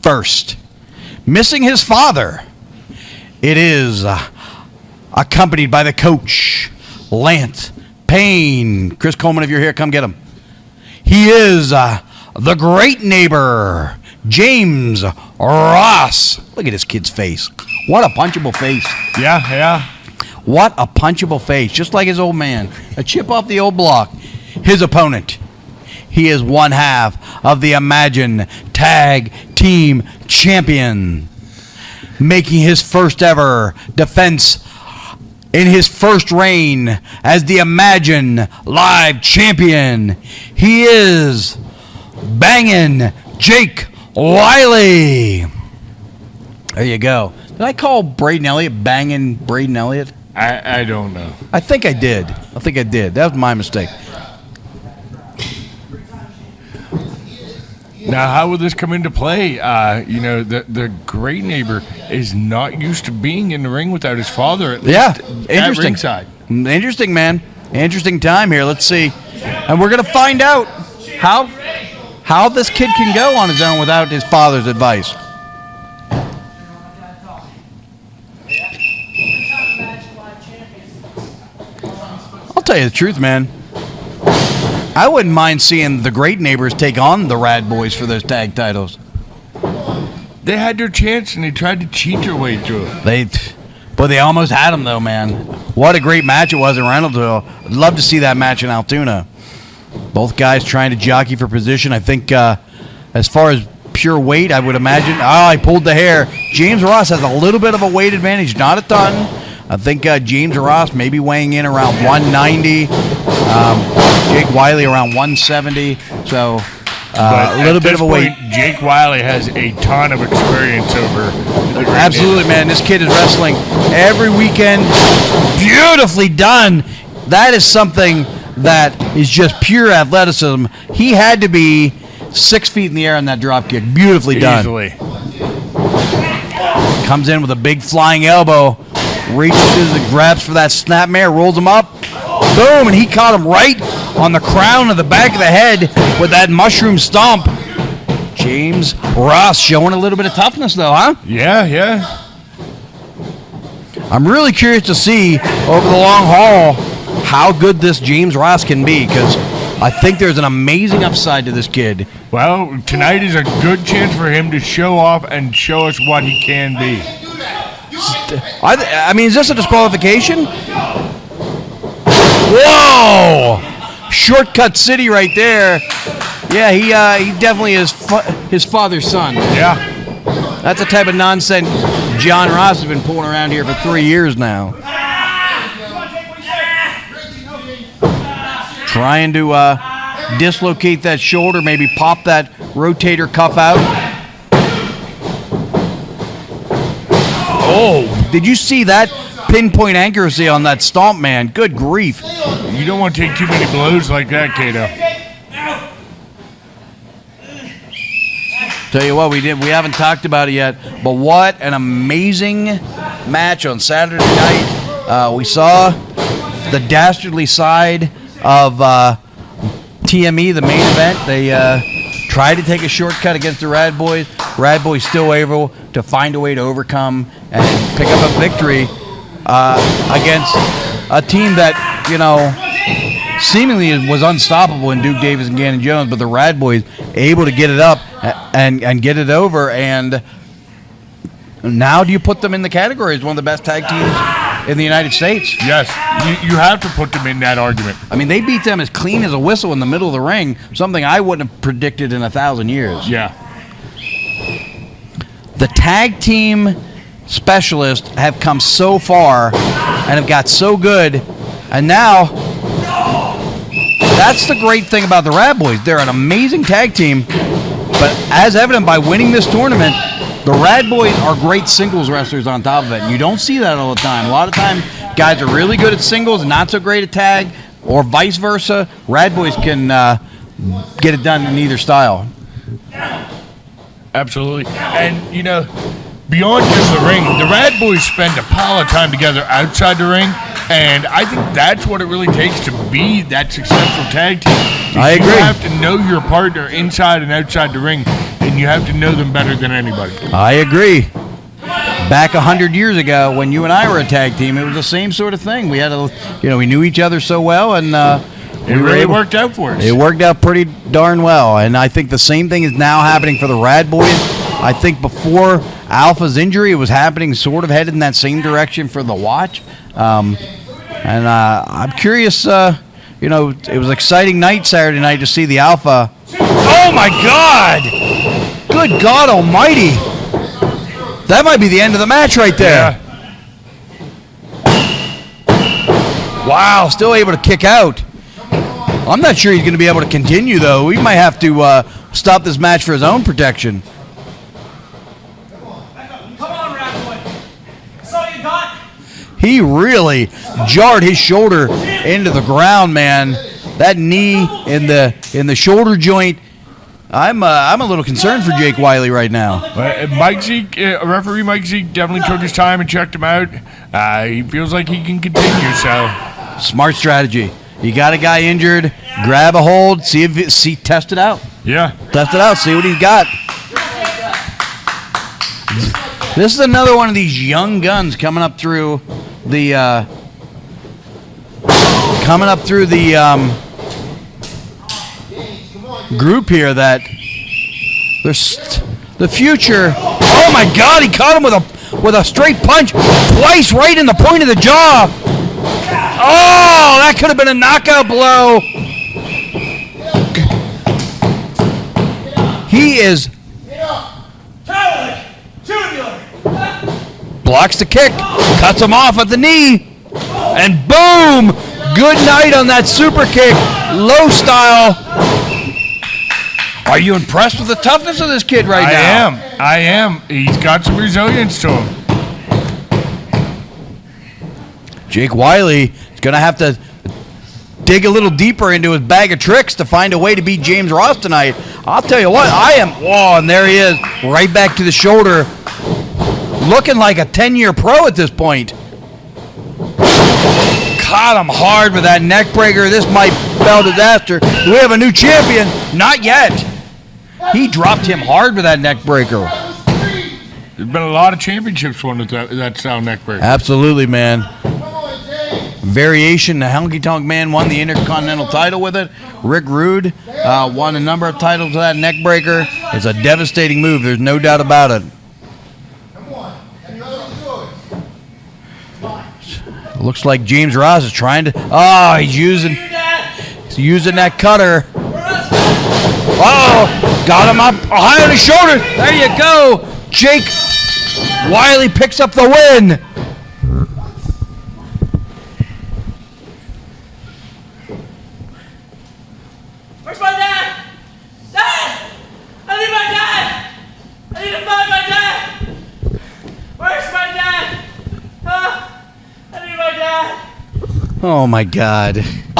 first. Missing his father, it is accompanied by the coach, Lance Payne. Chris Coleman, if you're here, come get him. He is the great neighbor, James Ross. Look at this kid's face. What a punchable face. Yeah. What a punchable face, just like his old man. A chip off the old block. His opponent, he is one half of the Imagine Tag Team Champion, making his first ever defense in his first reign as the Imagine Live Champion. He is Bangin' Jake Wily. There you go. Did I call Braden Elliott Bangin' Braden Elliott? I don't know. I think I did. That was my mistake. Now, how will this come into play? The great neighbor is not used to being in the ring without his father. At least Interesting. At ringside. Interesting, man. Interesting time here. Let's see, and we're gonna find out how this kid can go on his own without his father's advice. I'll tell you the truth, man. I wouldn't mind seeing the Great Neighbors take on the Rad Boys for those tag titles. They had their chance and they tried to cheat their way through it. But they almost had them, though, man. What a great match it was in Reynoldsville. I'd love to see that match in Altoona. Both guys trying to jockey for position. I think as far as pure weight, I would imagine. I pulled the hair. James Ross has a little bit of a weight advantage, not a ton. I think James Ross maybe weighing in around 190. Jake Wily around 170. So a little bit of a weight. Jake Wily has a ton of experience over the Great Absolutely, man. This kid is wrestling every weekend. Beautifully done. That is something that is just pure athleticism. He had to be 6 feet in the air on that drop kick. Beautifully done. Easily. Comes in with a big flying elbow. Reaches and grabs for that snapmare. Rolls him up. Boom. And he caught him right on the crown of the back of the head with that mushroom stomp. James Ross showing a little bit of toughness, though, huh? Yeah. I'm really curious to see over the long haul how good this James Ross can be, because I think there's an amazing upside to this kid. Well, tonight is a good chance for him to show off and show us what he can be. I mean, is this a disqualification? Whoa! Shortcut City right there. Yeah, he definitely is his father's son. Yeah. That's the type of nonsense John Ross has been pulling around here for 3 years now. Trying to dislocate that shoulder, maybe pop that rotator cuff out. Oh, did you see that pinpoint accuracy on that stomp, man? Good grief. You don't want to take too many blows like that, Kato. Tell you what, we haven't talked about it yet, but what an amazing match on Saturday night. We saw the dastardly side of TME, the main event. They tried to take a shortcut against the Rad Boys. Rad Boys still able to find a way to overcome and pick up a victory against a team that, seemingly was unstoppable in Duke Davis and Gannon Jones, but the Rad Boys able to get it up and get it over. And now do you put them in the category as one of the best tag teams in the United States? Yes, you have to put them in that argument. I mean, they beat them as clean as a whistle in the middle of the ring, something I wouldn't have predicted in 1,000 years. Yeah. The tag team specialists have come so far and have got so good, and now that's the great thing about the Rad Boys. They're an amazing tag team, but as evident by winning this tournament, the Rad Boys are great singles wrestlers on top of it. And you don't see that all the time. A lot of time, guys are really good at singles and not so great at tag, or vice versa. Rad Boys can get it done in either style. Absolutely. And, beyond just the ring, the Rad Boys spend a pile of time together outside the ring, and I think that's what it really takes to be that successful tag team. I agree. You have to know your partner inside and outside the ring, and and you have to know them better than anybody. I agree. Back 100 years ago, when you and I were a tag team, it was the same sort of thing. We had we knew each other so well, and It really worked out for us. It worked out pretty darn well, and I think the same thing is now happening for the Rad Boys. I think before Alpha's injury, it was happening sort of headed in that same direction for the Watch. And I'm curious, it was an exciting night Saturday night to see the Alpha. Oh, my God! Good God almighty! That might be the end of the match right there. Yeah. Wow, still able to kick out. I'm not sure he's going to be able to continue, though. We might have to stop this match for his own protection. Come on, Rat Boy. That's all you got? He really jarred his shoulder into the ground, man. That knee in the shoulder joint. I'm a little concerned for Jake Wily right now. Mike Zeke, referee Mike Zeke definitely took his time and checked him out. He feels like he can continue, so. Smart strategy. You got a guy injured, grab a hold, test it out. Yeah. Test it out, see what he's got. This is another one of these young guns coming up through the group here that there's the future. Oh my God, he caught him with a straight punch twice right in the point of the jaw. Oh, that could have been a knockout blow. He is blocks the kick, cuts him off at the knee, and boom! Good night on that super kick, low style. Are you impressed with the toughness of this kid right now? I am. He's got some resilience to him. Jake Wily is going to have to dig a little deeper into his bag of tricks to find a way to beat James Ross tonight. I'll tell you what, and there he is, right back to the shoulder, looking like a 10-year pro at this point. Caught him hard with that neck breaker. This might spell disaster. Do we have a new champion? Not yet. He dropped him hard with that neck breaker. There's been a lot of championships won with that style neck breaker. Absolutely, man. Variation, the Honky Tonk Man won the Intercontinental title with it. Rick Rude won a number of titles with that neck breaker. It's a devastating move. There's no doubt about it. Looks like James Ross is trying to. Oh, he's using that cutter. Oh, got him up high on his shoulder. There you go. Jake Wily picks up the win. Where's my dad? Dad! I need my dad! I need to find my dad! Where's my dad? I need my dad! Oh my God.